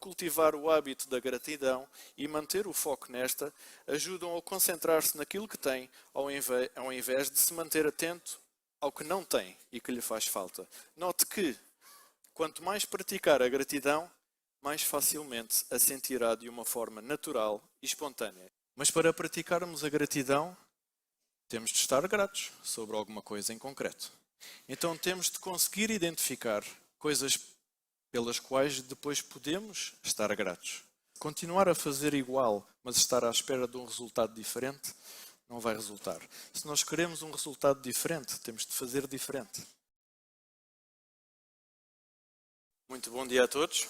cultivar o hábito da gratidão e manter o foco nesta ajudam a concentrar-se naquilo que tem, ao invés de se manter atento ao que não tem e que lhe faz falta. Note que, quanto mais praticar a gratidão, mais facilmente a sentirá de uma forma natural e espontânea. Mas para praticarmos a gratidão, temos de estar gratos sobre alguma coisa em concreto. Então temos de conseguir identificar coisas pelas quais depois podemos estar gratos. Continuar a fazer igual, mas estar à espera de um resultado diferente, não vai resultar. Se nós queremos um resultado diferente, temos de fazer diferente. Muito bom dia a todos.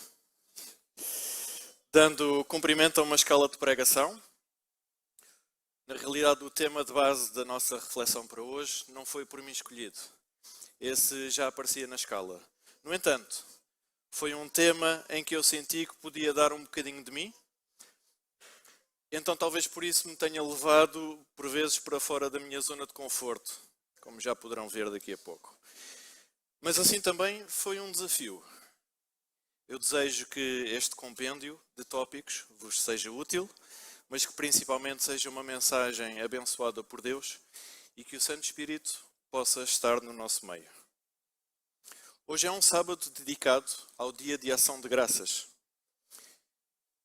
Dando cumprimento a uma escala de pregação, na realidade o tema de base da nossa reflexão para hoje não foi por mim escolhido. Esse já aparecia na escala. No entanto, foi um tema em que eu senti que podia dar um bocadinho de mim. Então talvez por isso me tenha levado, por vezes, para fora da minha zona de conforto, como já poderão ver daqui a pouco. Mas assim também foi um desafio. Eu desejo que este compêndio de tópicos vos seja útil, mas que principalmente seja uma mensagem abençoada por Deus e que o Santo Espírito possa estar no nosso meio. Hoje é um sábado dedicado ao Dia de Ação de Graças.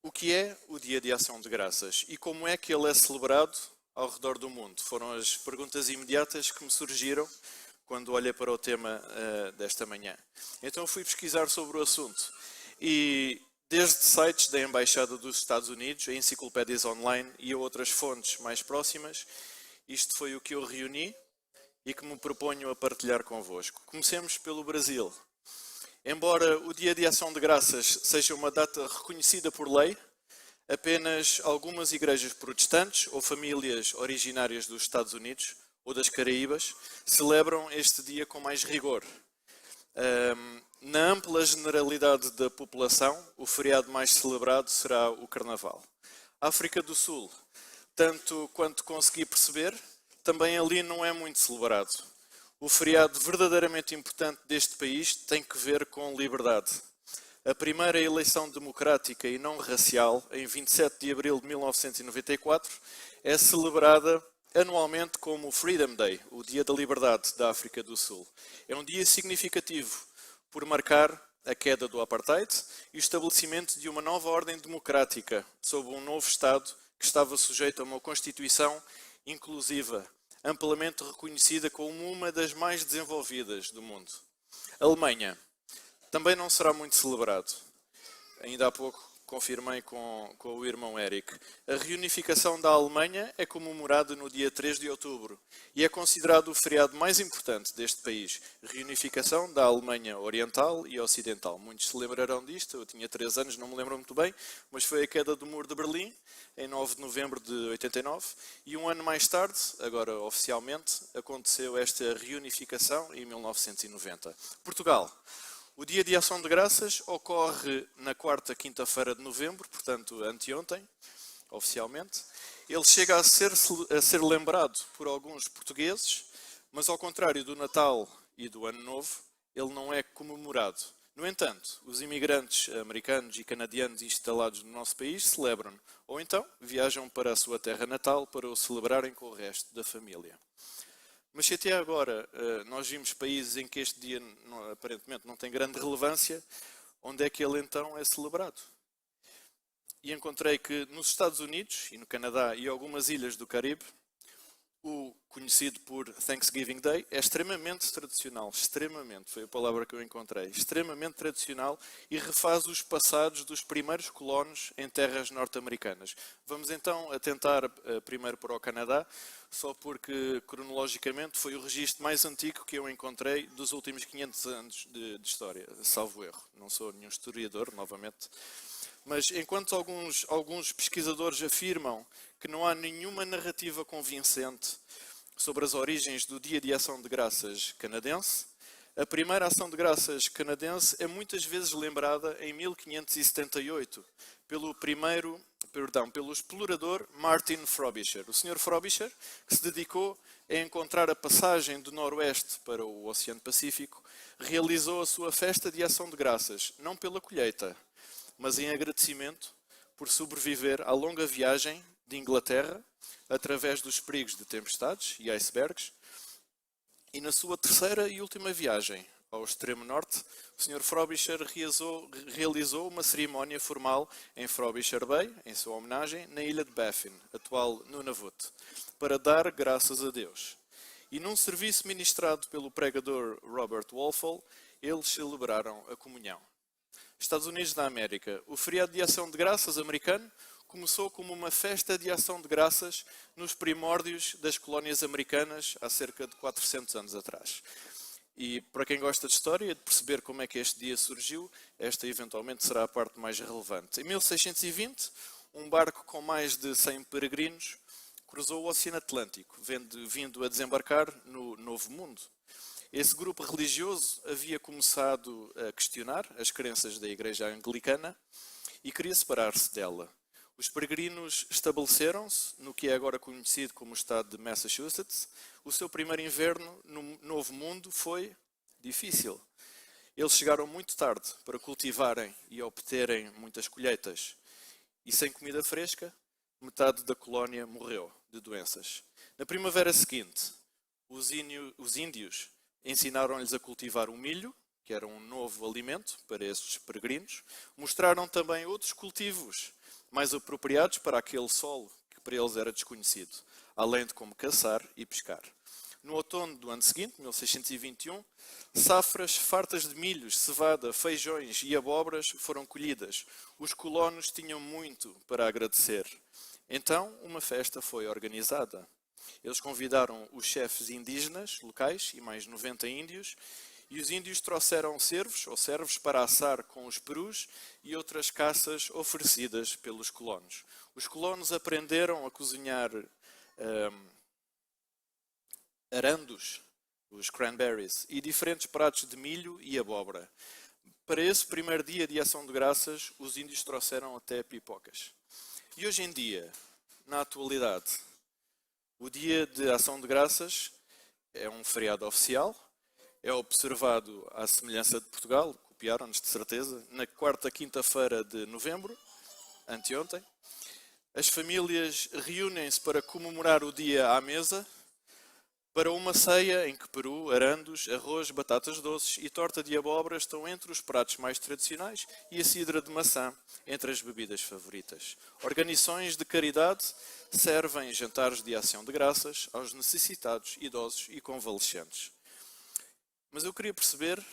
O que é o Dia de Ação de Graças e como é que ele é celebrado ao redor do mundo? Foram as perguntas imediatas que me surgiram quando olhei para o tema desta manhã. Então eu fui pesquisar sobre o assunto e desde sites da Embaixada dos Estados Unidos, a enciclopédias online e a outras fontes mais próximas, isto foi o que eu reuni e que me proponho a partilhar convosco. Comecemos pelo Brasil. Embora o Dia de Ação de Graças seja uma data reconhecida por lei, apenas algumas igrejas protestantes ou famílias originárias dos Estados Unidos ou das Caraíbas celebram este dia com mais rigor. Na ampla generalidade da população, o feriado mais celebrado será o Carnaval. África do Sul, tanto quanto consegui perceber, também ali não é muito celebrado. O feriado verdadeiramente importante deste país tem que ver com liberdade. A primeira eleição democrática e não racial, em 27 de abril de 1994, é celebrada anualmente como o Freedom Day, o Dia da Liberdade da África do Sul. É um dia significativo por marcar a queda do apartheid e o estabelecimento de uma nova ordem democrática sob um novo Estado que estava sujeito a uma Constituição inclusiva, amplamente reconhecida como uma das mais desenvolvidas do mundo. A Alemanha também não será muito celebrado. Ainda há pouco confirmei com o irmão Eric. A reunificação da Alemanha é comemorada no dia 3 de outubro e é considerado o feriado mais importante deste país. Reunificação da Alemanha Oriental e Ocidental. Muitos se lembrarão disto, eu tinha 3 anos, não me lembro muito bem, mas foi a queda do Muro de Berlim, em 9 de novembro de 89, e um ano mais tarde, agora oficialmente, aconteceu esta reunificação em 1990. Portugal. O Dia de Ação de Graças ocorre na quarta quinta-feira de novembro, portanto anteontem, oficialmente. Ele chega a ser lembrado por alguns portugueses, mas ao contrário do Natal e do Ano Novo, ele não é comemorado. No entanto, os imigrantes americanos e canadianos instalados no nosso país celebram-no, ou então viajam para a sua terra natal para o celebrarem com o resto da família. Mas se até agora nós vimos países em que este dia aparentemente não tem grande relevância, onde é que ele então é celebrado? E encontrei que nos Estados Unidos e no Canadá e algumas ilhas do Caribe, o conhecido por Thanksgiving Day é extremamente tradicional, extremamente, foi a palavra que eu encontrei, extremamente tradicional e refaz os passados dos primeiros colonos em terras norte-americanas. Vamos então atentar primeiro para o Canadá, só porque cronologicamente foi o registro mais antigo que eu encontrei dos últimos 500 anos de história, salvo erro. Não sou nenhum historiador, novamente. Mas enquanto alguns pesquisadores afirmam que não há nenhuma narrativa convincente sobre as origens do Dia de Ação de Graças canadense, a primeira ação de graças canadense é muitas vezes lembrada em 1578 pelo explorador Martin Frobisher. O Sr. Frobisher, que se dedicou a encontrar a passagem do Noroeste para o Oceano Pacífico, realizou a sua festa de Ação de Graças, não pela colheita, mas em agradecimento por sobreviver à longa viagem de Inglaterra, através dos perigos de tempestades e icebergs, e na sua terceira e última viagem ao extremo norte, o Sr. Frobisher realizou uma cerimónia formal em Frobisher Bay, em sua homenagem, na ilha de Baffin, atual Nunavut, para dar graças a Deus. E num serviço ministrado pelo pregador Robert Walpole, eles celebraram a comunhão. Estados Unidos da América. O feriado de Ação de Graças americano começou como uma festa de ação de graças nos primórdios das colónias americanas há cerca de 400 anos atrás. E para quem gosta de história e de perceber como é que este dia surgiu, esta eventualmente será a parte mais relevante. Em 1620, um barco com mais de 100 peregrinos cruzou o Oceano Atlântico, vindo a desembarcar no Novo Mundo. Esse grupo religioso havia começado a questionar as crenças da Igreja Anglicana e queria separar-se dela. Os peregrinos estabeleceram-se no que é agora conhecido como o estado de Massachusetts. O seu primeiro inverno no Novo Mundo foi difícil. Eles chegaram muito tarde para cultivarem e obterem muitas colheitas. E sem comida fresca, metade da colónia morreu de doenças. Na primavera seguinte, os índios ensinaram-lhes a cultivar o milho, que era um novo alimento para estes peregrinos. Mostraram também outros cultivos mais apropriados para aquele solo que para eles era desconhecido, além de como caçar e pescar. No outono do ano seguinte, 1621, safras fartas de milhos, cevada, feijões e abóboras foram colhidas. Os colonos tinham muito para agradecer. Então, uma festa foi organizada. Eles convidaram os chefes indígenas locais e mais 90 índios, e os índios trouxeram cervos ou servos para assar com os perus e outras caças oferecidas pelos colonos. Os colonos aprenderam a cozinhar arandos, os cranberries, e diferentes pratos de milho e abóbora. Para esse primeiro dia de Ação de Graças, os índios trouxeram até pipocas. E hoje em dia, na atualidade, o dia de Ação de Graças é um feriado oficial, é observado à semelhança de Portugal, copiaram-nos de certeza, na quarta quinta-feira de novembro, anteontem. As famílias reúnem-se para comemorar o dia à mesa, para uma ceia em que peru, arandos, arroz, batatas doces e torta de abóbora estão entre os pratos mais tradicionais e a cidra de maçã entre as bebidas favoritas. Organizações de caridade servem jantares de ação de graças aos necessitados, idosos e convalescentes. Mas eu queria perceber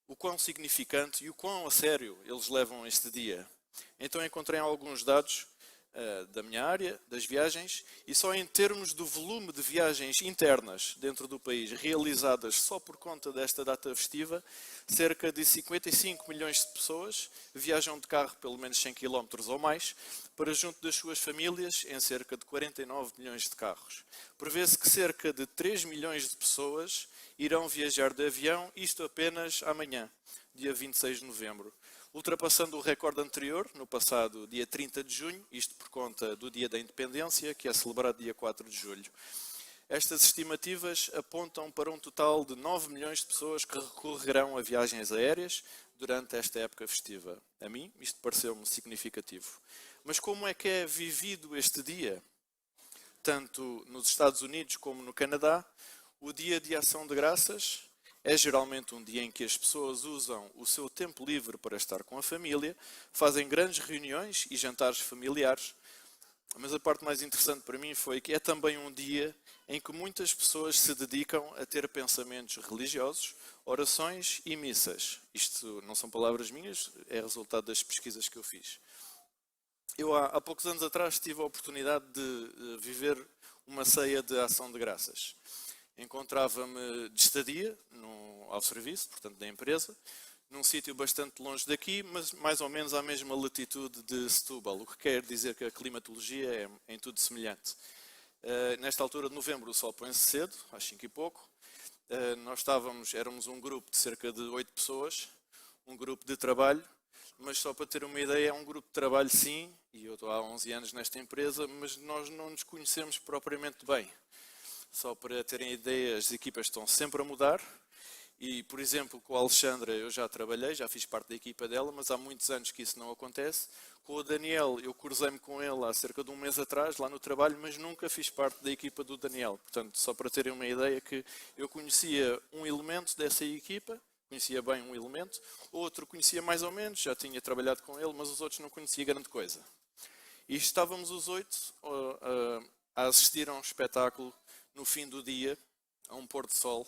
o quão significante e o quão a sério eles levam este dia. Então encontrei alguns dados da minha área, das viagens, e só em termos do volume de viagens internas dentro do país realizadas só por conta desta data festiva, cerca de 55 milhões de pessoas viajam de carro pelo menos 100 km ou mais para junto das suas famílias em cerca de 49 milhões de carros. Prevê-se que cerca de 3 milhões de pessoas irão viajar de avião, isto apenas amanhã, dia 26 de novembro. Ultrapassando o recorde anterior, no passado dia 30 de junho, isto por conta do Dia da Independência, que é celebrado dia 4 de julho. Estas estimativas apontam para um total de 9 milhões de pessoas que recorrerão a viagens aéreas durante esta época festiva. A mim, isto pareceu-me significativo. Mas como é que é vivido este dia? Tanto nos Estados Unidos como no Canadá, o Dia de Ação de Graças é geralmente um dia em que as pessoas usam o seu tempo livre para estar com a família, fazem grandes reuniões e jantares familiares, mas a parte mais interessante para mim foi que é também um dia em que muitas pessoas se dedicam a ter pensamentos religiosos, orações e missas. Isto não são palavras minhas, é resultado das pesquisas que eu fiz. Eu há poucos anos atrás tive a oportunidade de viver uma ceia de ação de graças. Encontrava-me de estadia ao serviço, portanto da empresa, num sítio bastante longe daqui, mas mais ou menos à mesma latitude de Setúbal, o que quer dizer que a climatologia é em tudo semelhante. Nesta altura de novembro o sol põe-se cedo, às 5 e pouco. Nós éramos um grupo de cerca de 8 pessoas, um grupo de trabalho, mas só para ter uma ideia, é um grupo de trabalho sim, e eu estou há 11 anos nesta empresa, mas nós não nos conhecemos propriamente bem. Só para terem ideia, as equipas estão sempre a mudar E, por exemplo, com a Alexandra eu já trabalhei, já fiz parte da equipa dela, mas há muitos anos que isso não acontece. Com o Daniel, eu cruzei-me com ele há cerca de um mês atrás, lá no trabalho, mas nunca fiz parte da equipa do Daniel. Portanto, só para terem uma ideia que eu conhecia um elemento dessa equipa, conhecia bem um elemento, outro conhecia mais ou menos, já tinha trabalhado com ele, mas os outros não conhecia grande coisa. E estávamos os 8 a assistir a um espetáculo no fim do dia, a um pôr do sol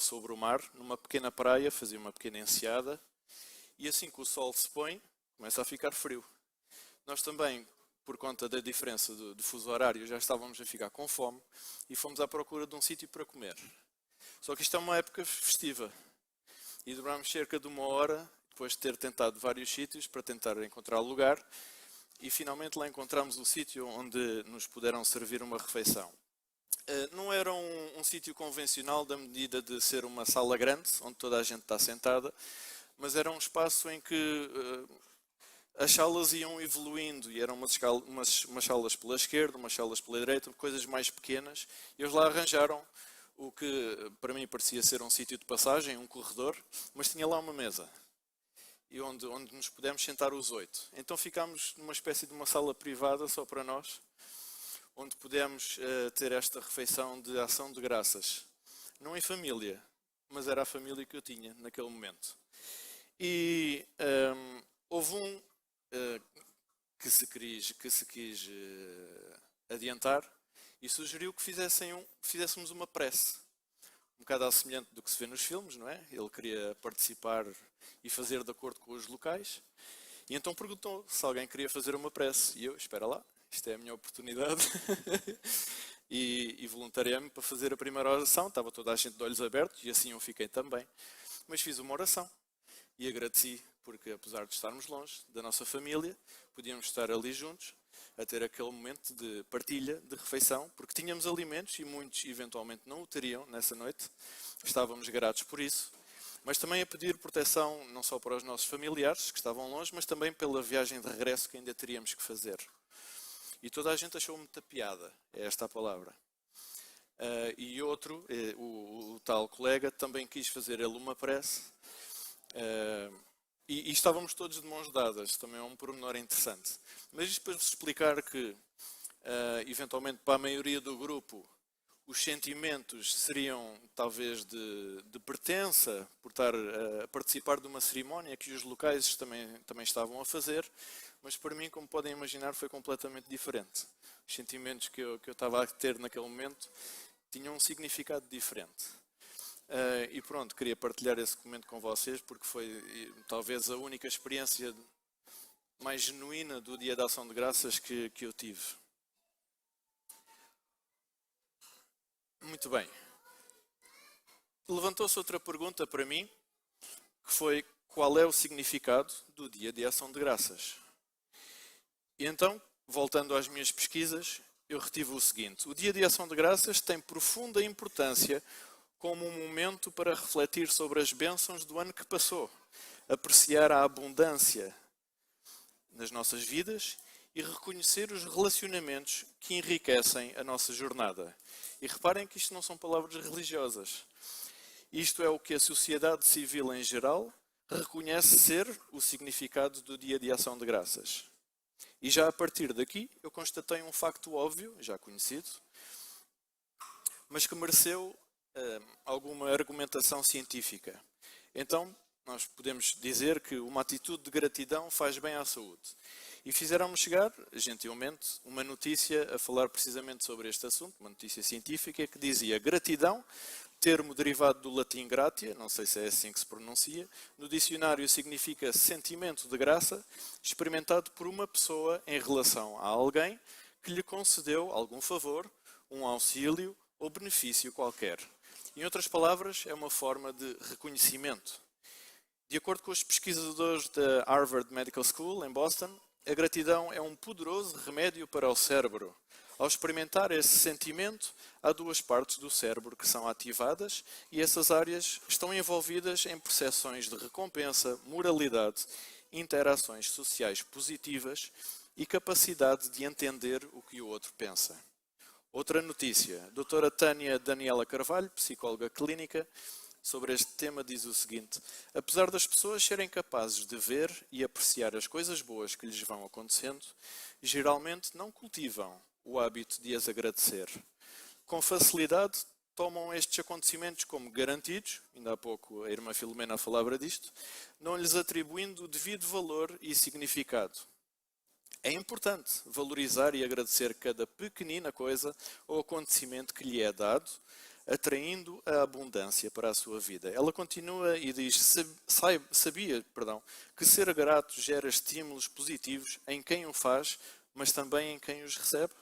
sobre o mar, numa pequena praia, fazia uma pequena enseada, e assim que o sol se põe, começa a ficar frio. Nós também, por conta da diferença de fuso horário, já estávamos a ficar com fome e fomos à procura de um sítio para comer. Só que isto é uma época festiva e demorámos cerca de 1 hora, depois de ter tentado vários sítios para tentar encontrar lugar, e finalmente lá encontramos o sítio onde nos puderam servir uma refeição. Não era um sítio convencional da medida de ser uma sala grande, onde toda a gente está sentada, mas era um espaço em que as salas iam evoluindo e eram umas salas pela esquerda, umas salas pela direita, coisas mais pequenas, e eles lá arranjaram o que para mim parecia ser um sítio de passagem, um corredor, mas tinha lá uma mesa, e onde nos pudemos sentar os 8. Então ficámos numa espécie de uma sala privada só para nós, onde pudemos ter esta refeição de ação de graças. Não em família, mas era a família que eu tinha naquele momento. E houve um que se quis adiantar e sugeriu que fizéssemos uma prece. Um bocado ao semelhante do que se vê nos filmes, não é? Ele queria participar e fazer de acordo com os locais. E então perguntou se alguém queria fazer uma prece. E eu, espera lá, isto é a minha oportunidade. e voluntariei-me para fazer a primeira oração. Estava toda a gente de olhos abertos e assim eu fiquei também. Mas fiz uma oração e agradeci, porque apesar de estarmos longe da nossa família, podíamos estar ali juntos, a ter aquele momento de partilha, de refeição, porque tínhamos alimentos e muitos eventualmente não o teriam nessa noite. Estávamos gratos por isso. Mas também a pedir proteção não só para os nossos familiares, que estavam longe, mas também pela viagem de regresso que ainda teríamos que fazer. E toda a gente achou muita piada, é esta a palavra. E outro, o tal colega, também quis fazer ele uma prece. E estávamos todos de mãos dadas, também é um pormenor interessante. Mas isto para vos explicar que, eventualmente, para a maioria do grupo, os sentimentos seriam talvez de pertença, por estar a participar de uma cerimónia que os locais também estavam a fazer, mas para mim, como podem imaginar, foi completamente diferente. Os sentimentos que eu estava a ter naquele momento tinham um significado diferente. E pronto, queria partilhar esse momento com vocês, porque foi talvez a única experiência mais genuína do Dia da Ação de Graças que eu tive. Muito bem. Levantou-se outra pergunta para mim, que foi: qual é o significado do Dia de Ação de Graças? E então, voltando às minhas pesquisas, eu retive o seguinte: o Dia de Ação de Graças tem profunda importância como um momento para refletir sobre as bênçãos do ano que passou, apreciar a abundância nas nossas vidas e reconhecer os relacionamentos que enriquecem a nossa jornada. E reparem que isto não são palavras religiosas. Isto é o que a sociedade civil em geral reconhece ser o significado do Dia de Ação de Graças. E já a partir daqui eu constatei um facto óbvio, já conhecido, mas que mereceu alguma argumentação científica. Então, nós podemos dizer que uma atitude de gratidão faz bem à saúde. E fizeram-me chegar, gentilmente, uma notícia a falar precisamente sobre este assunto, uma notícia científica que dizia: gratidão, termo derivado do latim gratia, não sei se é assim que se pronuncia, no dicionário significa sentimento de graça experimentado por uma pessoa em relação a alguém que lhe concedeu algum favor, um auxílio ou benefício qualquer. Em outras palavras, é uma forma de reconhecimento. De acordo com os pesquisadores da Harvard Medical School, em Boston, a gratidão é um poderoso remédio para o cérebro. Ao experimentar esse sentimento, há duas partes do cérebro que são ativadas e essas áreas estão envolvidas em percepções de recompensa, moralidade, interações sociais positivas e capacidade de entender o que o outro pensa. Outra notícia. A doutora Tânia Daniela Carvalho, psicóloga clínica, sobre este tema diz o seguinte: apesar das pessoas serem capazes de ver e apreciar as coisas boas que lhes vão acontecendo, geralmente não cultivam o hábito de as agradecer. Com facilidade, tomam estes acontecimentos como garantidos, ainda há pouco a irmã Filomena falava disto, não lhes atribuindo o devido valor e significado. É importante valorizar e agradecer cada pequenina coisa ou acontecimento que lhe é dado, atraindo a abundância para a sua vida. Ela continua e diz: sabia que ser grato gera estímulos positivos em quem o faz, mas também em quem os recebe?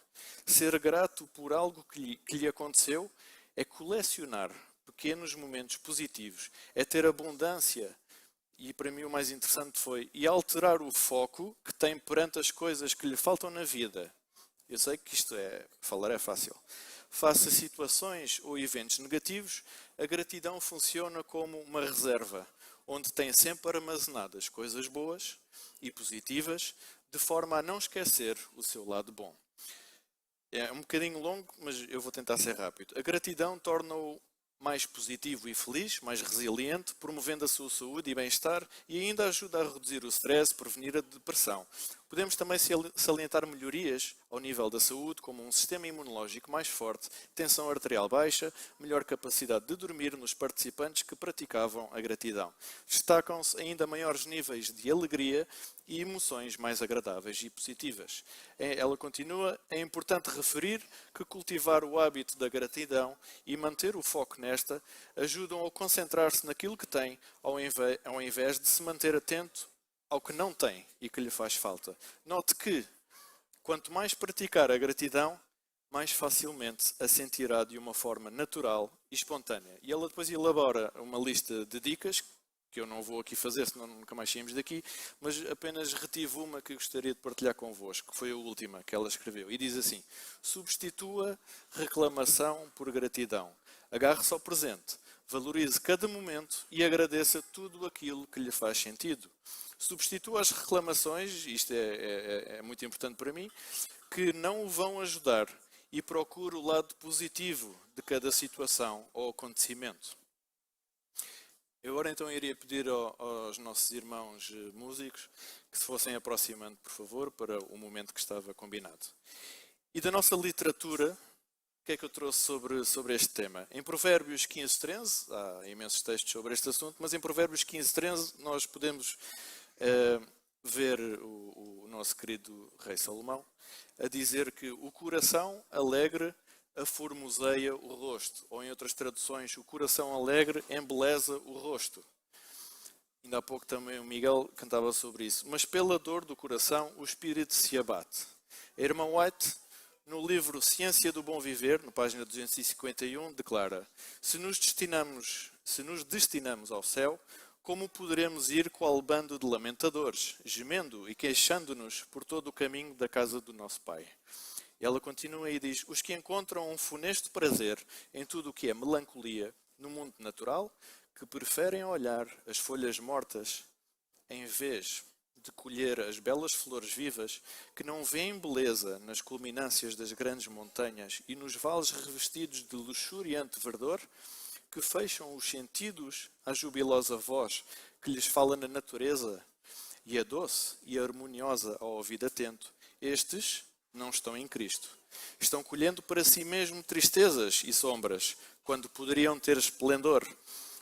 Ser grato por algo que lhe aconteceu é colecionar pequenos momentos positivos, é ter abundância. E para mim o mais interessante foi e alterar o foco que tem perante as coisas que lhe faltam na vida. Eu sei que falar é fácil. Face a situações ou eventos negativos, a gratidão funciona como uma reserva, onde tem sempre armazenadas coisas boas e positivas, de forma a não esquecer o seu lado bom. É um bocadinho longo, mas eu vou tentar ser rápido. A gratidão torna-o mais positivo e feliz, mais resiliente, promovendo a sua saúde e bem-estar e ainda ajuda a reduzir o stress, prevenir a depressão. Podemos também salientar melhorias ao nível da saúde, como um sistema imunológico mais forte, tensão arterial baixa, melhor capacidade de dormir nos participantes que praticavam a gratidão. Destacam-se ainda maiores níveis de alegria e emoções mais agradáveis e positivas. Ela continua: é importante referir que cultivar o hábito da gratidão e manter o foco nesta ajudam a concentrar-se naquilo que tem, ao invés de se manter atento ao que não tem e que lhe faz falta. Note que, quanto mais praticar a gratidão, mais facilmente a sentirá de uma forma natural e espontânea. E ela depois elabora uma lista de dicas, que eu não vou aqui fazer, senão nunca mais saímos daqui, mas apenas retive uma que gostaria de partilhar convosco, que foi a última que ela escreveu. E diz assim: substitua reclamação por gratidão. Agarre-se ao presente, valorize cada momento e agradeça tudo aquilo que lhe faz sentido. Substitua as reclamações, isto é muito importante para mim, que não o vão ajudar, e procure o lado positivo de cada situação ou acontecimento. Eu agora então iria pedir aos nossos irmãos músicos que se fossem aproximando, por favor, para o momento que estava combinado. E da nossa literatura, o que é que eu trouxe sobre este tema? Em Provérbios 15:13, há imensos textos sobre este assunto, mas em Provérbios 15:13 nós podemos ver o nosso querido rei Salomão a dizer que o coração alegre aformoseia o rosto, ou em outras traduções, o coração alegre embeleza o rosto. Ainda há pouco também o Miguel cantava sobre isso. Mas pela dor do coração o espírito se abate. A irmã White, no livro Ciência do Bom Viver, na página 251, declara: se nos destinamos ao céu, como poderemos ir qual bando de lamentadores, gemendo e queixando-nos por todo o caminho da casa do nosso Pai? E ela continua e diz: os que encontram um funesto prazer em tudo o que é melancolia no mundo natural, que preferem olhar as folhas mortas em vez de colher as belas flores vivas, que não veem beleza nas culminâncias das grandes montanhas e nos vales revestidos de luxuriante verdor, que fecham os sentidos à jubilosa voz que lhes fala na natureza e a doce e harmoniosa ao ouvido atento, estes não estão em Cristo. Estão colhendo para si mesmo tristezas e sombras, quando poderiam ter esplendor.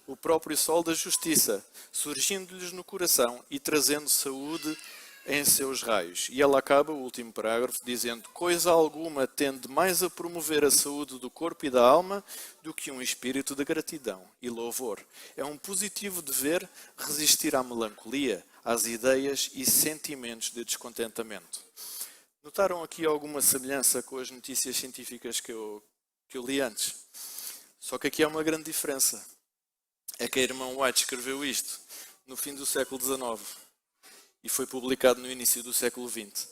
O próprio sol da justiça, surgindo-lhes no coração e trazendo saúde em seus raios. E ela acaba o último parágrafo dizendo: coisa alguma tende mais a promover a saúde do corpo e da alma do que um espírito de gratidão e louvor. É um positivo dever resistir à melancolia, às ideias e sentimentos de descontentamento. Notaram aqui alguma semelhança com as notícias científicas que eu li antes? Só que aqui há uma grande diferença. É que a irmã White escreveu isto no fim do século XIX e foi publicado no início do século XX.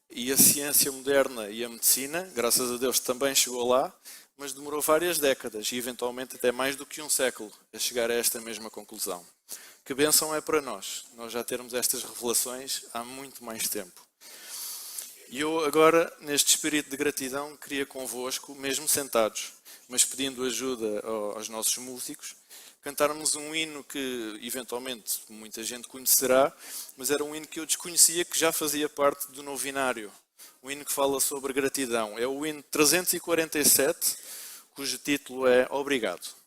E a ciência moderna e a medicina, graças a Deus, também chegou lá, mas demorou várias décadas e eventualmente até mais do que um século a chegar a esta mesma conclusão. Que bênção é para nós já termos estas revelações há muito mais tempo. E eu agora, neste espírito de gratidão, queria convosco, mesmo sentados, mas pedindo ajuda aos nossos músicos, cantarmos um hino que eventualmente muita gente conhecerá, mas era um hino que eu desconhecia, que já fazia parte do novinário. Um hino que fala sobre gratidão. É o hino 347, cujo título é Obrigado.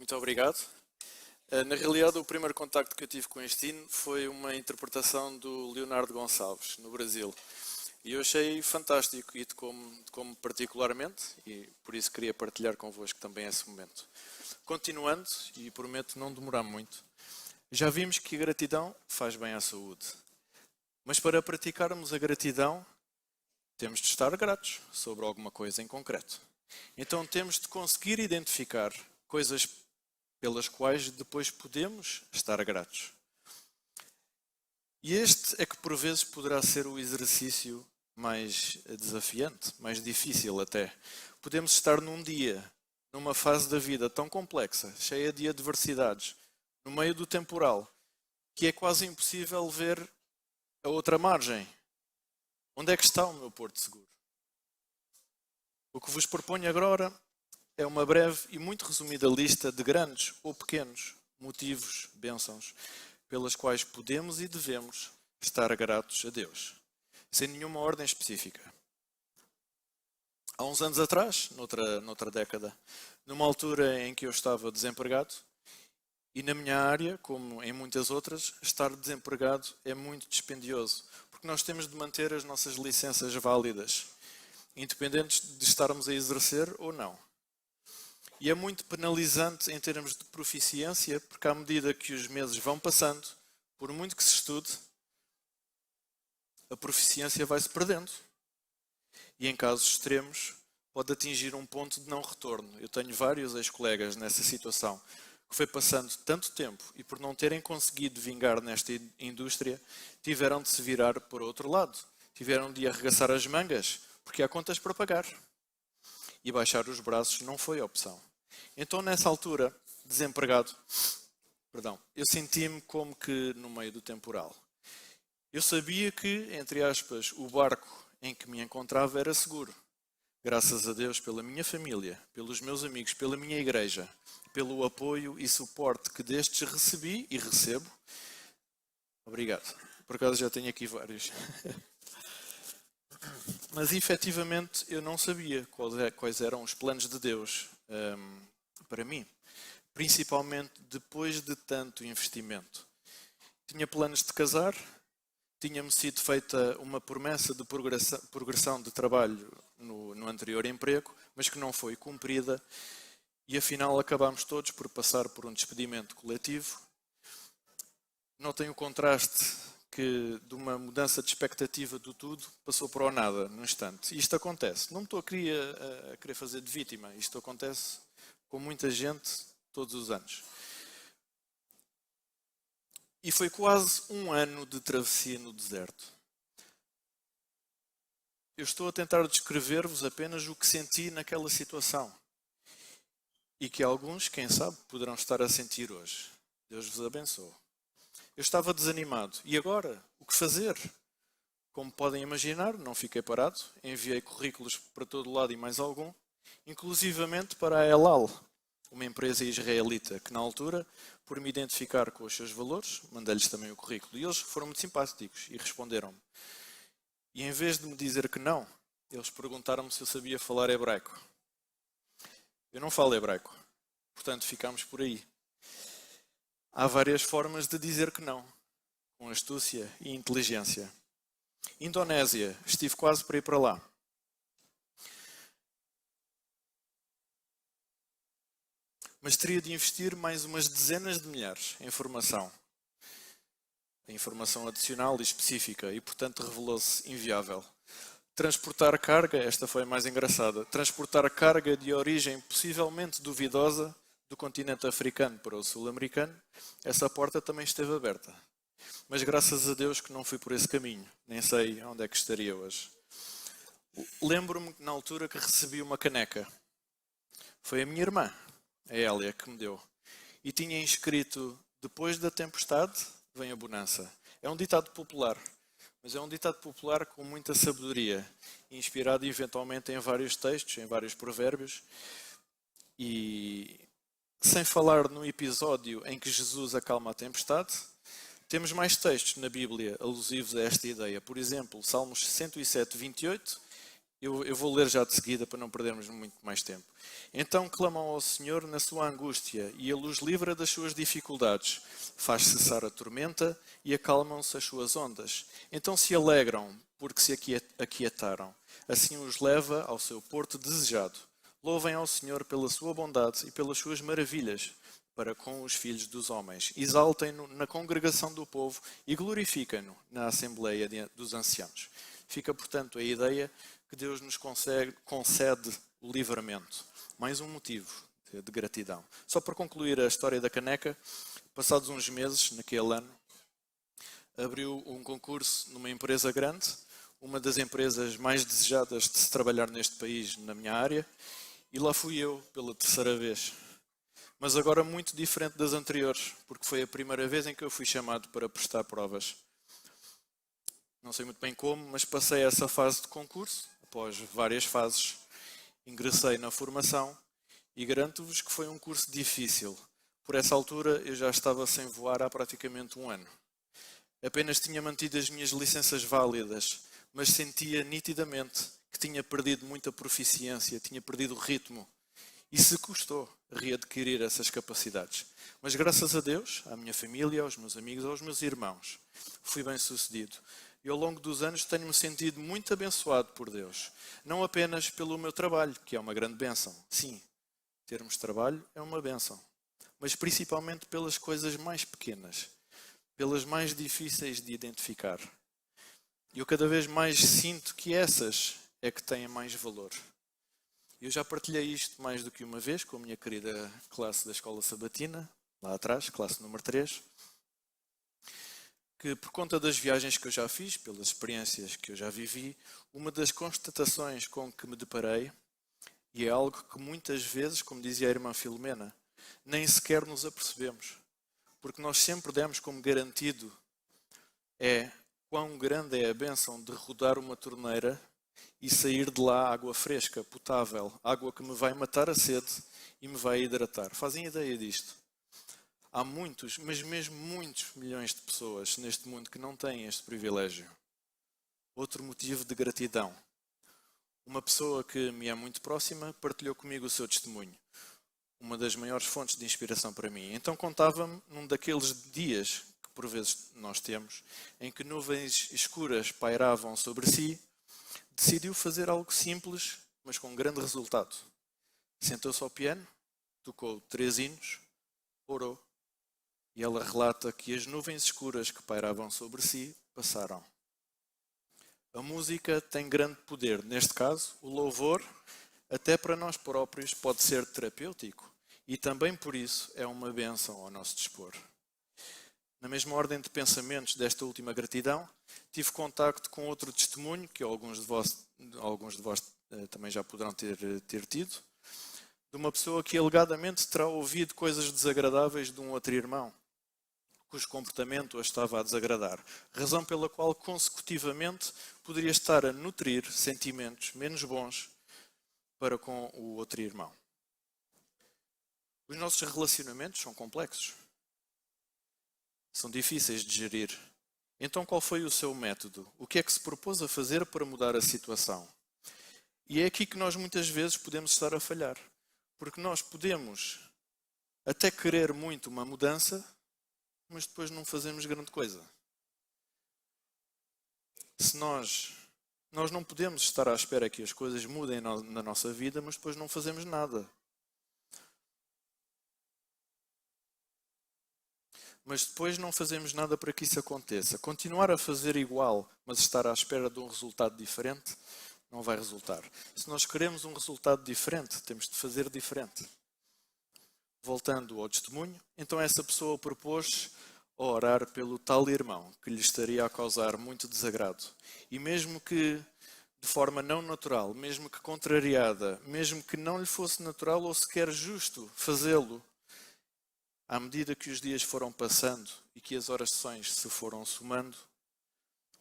Muito obrigado. Na realidade, o primeiro contacto que eu tive com este hino foi uma interpretação do Leonardo Gonçalves, no Brasil. E eu achei fantástico e como particularmente, e por isso queria partilhar convosco também esse momento. Continuando, e prometo não demorar muito, já vimos que a gratidão faz bem à saúde. Mas para praticarmos a gratidão, temos de estar gratos sobre alguma coisa em concreto. Então temos de conseguir identificar coisas pelas quais depois podemos estar gratos. E este é que por vezes poderá ser o exercício mais desafiante, mais difícil até. Podemos estar num dia, numa fase da vida tão complexa, cheia de adversidades, no meio do temporal, que é quase impossível ver a outra margem. Onde é que está o meu porto seguro? O que vos proponho agora é uma breve e muito resumida lista de grandes ou pequenos motivos, bênçãos, pelas quais podemos e devemos estar gratos a Deus, sem nenhuma ordem específica. Há uns anos atrás, noutra década, numa altura em que eu estava desempregado, e na minha área, como em muitas outras, estar desempregado é muito dispendioso, porque nós temos de manter as nossas licenças válidas, independentes de estarmos a exercer ou não. E é muito penalizante em termos de proficiência, porque à medida que os meses vão passando, por muito que se estude, a proficiência vai-se perdendo. E em casos extremos, pode atingir um ponto de não retorno. Eu tenho vários ex-colegas nessa situação, que foi passando tanto tempo e por não terem conseguido vingar nesta indústria, tiveram de se virar por outro lado. Tiveram de arregaçar as mangas, porque há contas para pagar. E baixar os braços não foi opção. Então, nessa altura, desempregado, eu senti-me como que no meio do temporal. Eu sabia que, entre aspas, o barco em que me encontrava era seguro. Graças a Deus pela minha família, pelos meus amigos, pela minha igreja, pelo apoio e suporte que destes recebi e recebo. Obrigado. Por acaso já tenho aqui vários. Mas efetivamente eu não sabia quais eram os planos de Deus para mim. Principalmente depois de tanto investimento. Tinha planos de casar, tinha-me sido feita uma promessa de progressão de trabalho no anterior emprego, mas que não foi cumprida e afinal acabámos todos por passar por um despedimento coletivo. Notem o contraste que de uma mudança de expectativa do tudo passou para o nada, num instante. Isto acontece. Não me estou a querer fazer de vítima. Isto acontece com muita gente todos os anos. E foi quase um ano de travessia no deserto. Eu estou a tentar descrever-vos apenas o que senti naquela situação. E que alguns, quem sabe, poderão estar a sentir hoje. Deus vos abençoe. Eu estava desanimado. E agora? O que fazer? Como podem imaginar, não fiquei parado. Enviei currículos para todo lado e mais algum. Inclusivamente para a El Al, uma empresa israelita que na altura, por me identificar com os seus valores, mandei-lhes também o currículo. E eles foram muito simpáticos e responderam-me. E em vez de me dizer que não, eles perguntaram-me se eu sabia falar hebraico. Eu não falo hebraico, portanto ficámos por aí. Há várias formas de dizer que não, com astúcia e inteligência. Indonésia, estive quase para ir para lá. Mas teria de investir mais umas dezenas de milhares em formação. Informação adicional e específica e, portanto, revelou-se inviável. Transportar carga, esta foi a mais engraçada, transportar carga de origem possivelmente duvidosa do continente africano para o sul-americano, essa porta também esteve aberta. Mas graças a Deus que não fui por esse caminho, nem sei onde é que estaria hoje. Lembro-me na altura que recebi uma caneca. Foi a minha irmã, a Hélia, que me deu. E tinha escrito, depois da tempestade vem a bonança. É um ditado popular, mas é um ditado popular com muita sabedoria, inspirado eventualmente em vários textos, em vários provérbios. E sem falar no episódio em que Jesus acalma a tempestade, temos mais textos na Bíblia alusivos a esta ideia. Por exemplo, Salmos 107, 28. Eu vou ler já de seguida para não perdermos muito mais tempo. Então clamam ao Senhor na sua angústia e Ele os livra das suas dificuldades. Faz cessar a tormenta e acalmam-se as suas ondas. Então se alegram porque se aquietaram. Assim os leva ao seu porto desejado. Louvem ao Senhor pela sua bondade e pelas suas maravilhas para com os filhos dos homens. Exaltem-no na congregação do povo e glorifiquem-no na assembleia dos anciãos. Fica, portanto, a ideia que Deus nos concede o livramento. Mais um motivo de gratidão. Só para concluir a história da caneca, passados uns meses, naquele ano, abriu um concurso numa empresa grande, uma das empresas mais desejadas de se trabalhar neste país, na minha área, e lá fui eu pela terceira vez. Mas agora muito diferente das anteriores, porque foi a primeira vez em que eu fui chamado para prestar provas. Não sei muito bem como, mas passei essa fase de concurso, após várias fases, ingressei na formação e garanto-vos que foi um curso difícil. Por essa altura eu já estava sem voar há praticamente um ano. Apenas tinha mantido as minhas licenças válidas, mas sentia nitidamente que tinha perdido muita proficiência, tinha perdido o ritmo. E se custou readquirir essas capacidades. Mas graças a Deus, à minha família, aos meus amigos, aos meus irmãos, fui bem sucedido. E ao longo dos anos tenho-me sentido muito abençoado por Deus. Não apenas pelo meu trabalho, que é uma grande bênção. Sim, termos trabalho é uma bênção. Mas principalmente pelas coisas mais pequenas, pelas mais difíceis de identificar. E eu cada vez mais sinto que essas é que têm mais valor. Eu já partilhei isto mais do que uma vez com a minha querida classe da Escola Sabatina, lá atrás, classe número 3, que por conta das viagens que eu já fiz, pelas experiências que eu já vivi, uma das constatações com que me deparei E é algo que muitas vezes, como dizia a irmã Filomena, nem sequer nos apercebemos. Porque nós sempre demos como garantido quão grande é a bênção de rodar uma torneira e sair de lá água fresca, potável, água que me vai matar a sede e me vai hidratar. Fazem ideia disto? Há muitos, mas mesmo muitos milhões de pessoas neste mundo que não têm este privilégio. Outro motivo de gratidão. Uma pessoa que me é muito próxima partilhou comigo o seu testemunho. Uma das maiores fontes de inspiração para mim. Então contava-me num daqueles dias que por vezes nós temos, em que nuvens escuras pairavam sobre si, decidiu fazer algo simples, mas com grande resultado. Sentou-se ao piano, tocou 3 hinos, orou. E ela relata que as nuvens escuras que pairavam sobre si passaram. A música tem grande poder. Neste caso, o louvor, até para nós próprios, pode ser terapêutico. E também por isso é uma bênção ao nosso dispor. Na mesma ordem de pensamentos desta última gratidão, tive contacto com outro testemunho, que alguns de vós também já poderão ter tido, de uma pessoa que alegadamente terá ouvido coisas desagradáveis de um outro irmão, cujo comportamento a estava a desagradar, razão pela qual consecutivamente poderia estar a nutrir sentimentos menos bons para com o outro irmão. Os nossos relacionamentos são complexos. São difíceis de gerir. Então qual foi o seu método? O que é que se propôs a fazer para mudar a situação? E é aqui que nós muitas vezes podemos estar a falhar. Porque nós podemos até querer muito uma mudança, mas depois não fazemos grande coisa. Se nós não podemos estar à espera que as coisas mudem na nossa vida, mas depois não fazemos nada. Mas depois não fazemos nada para que isso aconteça. Continuar a fazer igual, mas estar à espera de um resultado diferente, não vai resultar. Se nós queremos um resultado diferente, temos de fazer diferente. Voltando ao testemunho, então essa pessoa propôs orar pelo tal irmão que lhe estaria a causar muito desagrado. E mesmo que de forma não natural, mesmo que contrariada, mesmo que não lhe fosse natural ou sequer justo fazê-lo, à medida que os dias foram passando e que as orações se foram somando,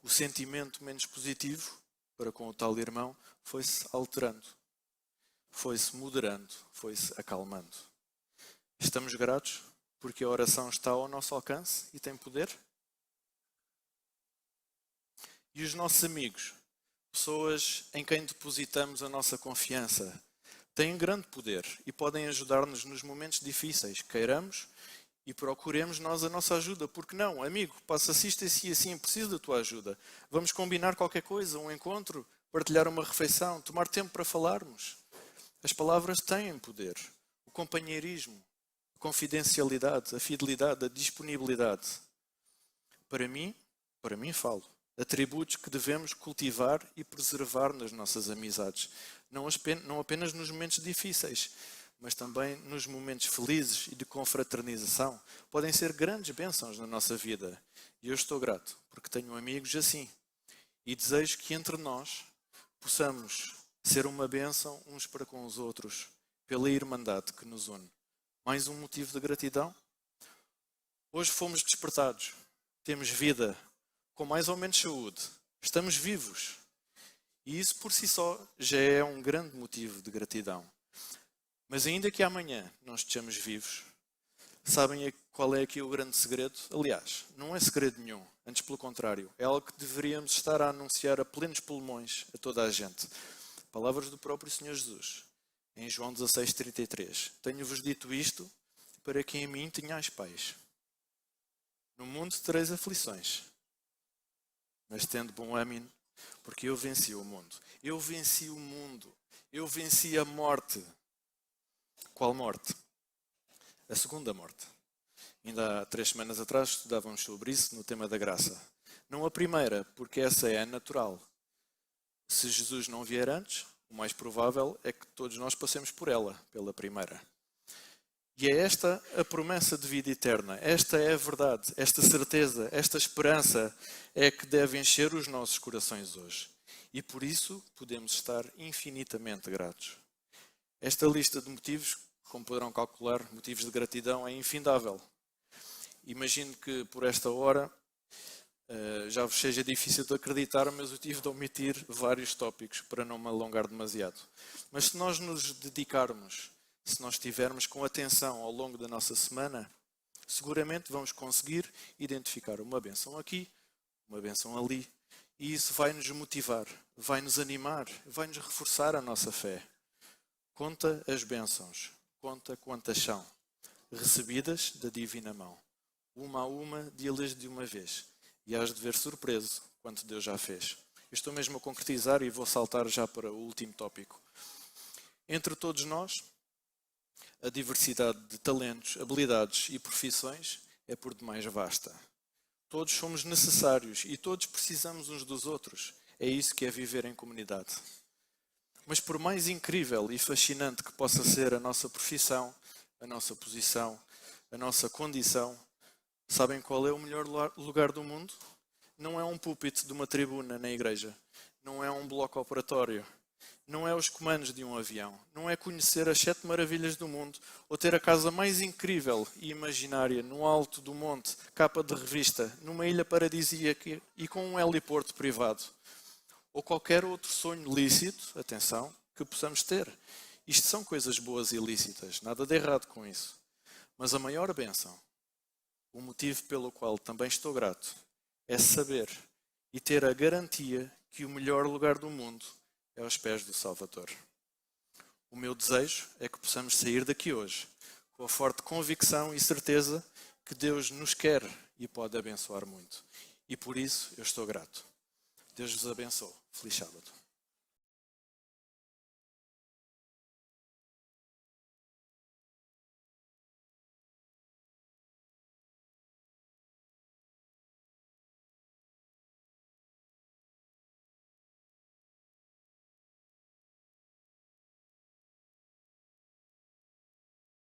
o sentimento menos positivo para com o tal irmão foi-se alterando, foi-se moderando, foi-se acalmando. Estamos gratos porque a oração está ao nosso alcance e tem poder? E os nossos amigos, pessoas em quem depositamos a nossa confiança, têm grande poder e podem ajudar-nos nos momentos difíceis, queiramos e procuremos nós a nossa ajuda. Porque não, amigo, passa-se isto assim e assim, preciso da tua ajuda. Vamos combinar qualquer coisa, um encontro, partilhar uma refeição, tomar tempo para falarmos. As palavras têm poder. O companheirismo, a confidencialidade, a fidelidade, a disponibilidade. Para mim falo. Atributos que devemos cultivar e preservar nas nossas amizades. Não apenas nos momentos difíceis, mas também nos momentos felizes e de confraternização. Podem ser grandes bênçãos na nossa vida. E eu estou grato, porque tenho amigos assim. E desejo que entre nós possamos ser uma bênção uns para com os outros, pela irmandade que nos une. Mais um motivo de gratidão? Hoje fomos despertados. Temos vida, com mais ou menos saúde. Estamos vivos. E isso por si só já é um grande motivo de gratidão. Mas ainda que amanhã não estejamos vivos, sabem qual é aqui o grande segredo? Aliás, não é segredo nenhum. Antes, pelo contrário, é algo que deveríamos estar a anunciar a plenos pulmões a toda a gente. Palavras do próprio Senhor Jesus, em João 16:33. Tenho-vos dito isto para que em mim tenhais paz. No mundo tereis aflições, mas tendo bom ânimo, porque eu venci o mundo. Eu venci o mundo. Eu venci a morte. Qual morte? A segunda morte. Ainda há 3 semanas atrás estudávamos sobre isso no tema da graça. Não a primeira, porque essa é a natural. Se Jesus não vier antes, o mais provável é que todos nós passemos por ela, pela primeira. E é esta a promessa de vida eterna. Esta é a verdade, esta certeza, esta esperança é que deve encher os nossos corações hoje. E por isso podemos estar infinitamente gratos. Esta lista de motivos, como poderão calcular, motivos de gratidão, é infindável. Imagino que por esta hora já vos seja difícil de acreditar, mas eu tive de omitir vários tópicos para não me alongar demasiado. Mas se nós nos dedicarmos, se nós estivermos com atenção ao longo da nossa semana, seguramente vamos conseguir identificar uma bênção aqui, uma bênção ali, e isso vai nos motivar, vai nos animar, vai nos reforçar a nossa fé. Conta as bênçãos, conta quantas são, recebidas da divina mão. Uma a uma, di-las de uma vez, e hás de ver surpreso quanto Deus já fez. Eu estou mesmo a concretizar e vou saltar já para o último tópico. Entre todos nós, a diversidade de talentos, habilidades e profissões é por demais vasta. Todos somos necessários e todos precisamos uns dos outros. É isso que é viver em comunidade. Mas por mais incrível e fascinante que possa ser a nossa profissão, a nossa posição, a nossa condição, sabem qual é o melhor lugar do mundo? Não é um púlpito de uma tribuna na igreja. Não é um bloco operatório. Não é os comandos de um avião. Não é conhecer as 7 maravilhas do mundo ou ter a casa mais incrível e imaginária no alto do monte, capa de revista, numa ilha paradisíaca e com um heliporto privado. Ou qualquer outro sonho lícito, atenção, que possamos ter. Isto são coisas boas e lícitas, nada de errado com isso. Mas a maior bênção, o motivo pelo qual também estou grato, é saber e ter a garantia que o melhor lugar do mundo é aos pés do Salvador. O meu desejo é que possamos sair daqui hoje com a forte convicção e certeza que Deus nos quer e pode abençoar muito. E por isso eu estou grato. Deus vos abençoe. Feliz sábado.